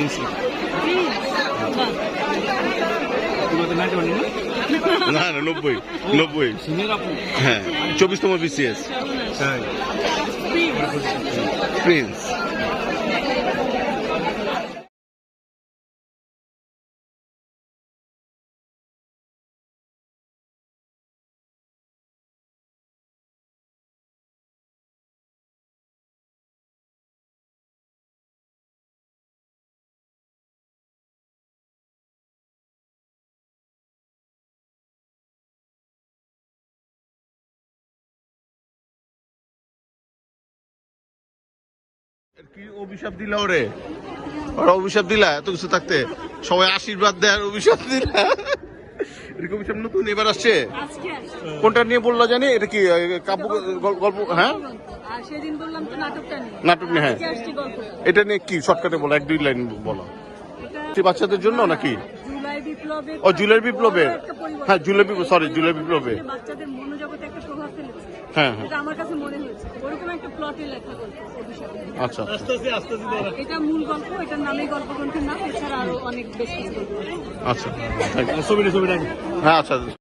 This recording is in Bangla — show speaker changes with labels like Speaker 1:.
Speaker 1: প্রিন্স।
Speaker 2: না না 90 হ্যাঁ 24তম BCS প্রিন্স। কি অভিশাপ দিলা ওরা অভিশাপ দিলা এত কিছু থাকতে, সবাই আশীর্বাদ দেয় আর অভিশাপ দিলা। এরকম অভিশাপ নতুন এবার আসছে, কোনটা নিয়ে বললো জানি? এটা কি কাব্য গল্প? হ্যাঁ নাটক নিয়ে। হ্যাঁ এটা নিয়ে কি শর্টকাটে বলো, 1-2 লাইন বলো। বাচ্চাদের জন্য নাকি? ও জুলাই বিপ্লবে। হ্যাঁ জুলাই বিপ্লব, সরি জুলাই বিপ্লবে।
Speaker 3: বাচ্চাদের মনোজগতে একটা প্রভাব ফেলেছে।
Speaker 2: হ্যাঁ হ্যাঁ
Speaker 3: এটা আমার কাছে মনে হয়েছে ওরকম একটা প্লটে লেখা গল্প।
Speaker 2: আচ্ছা
Speaker 3: এটা মূল গল্প, এটার নামে গল্পগ্রন্থের নাম, এছাড়া আরো অনেক বেশ কিছু গল্প।
Speaker 2: আচ্ছা হ্যাঁ আচ্ছা।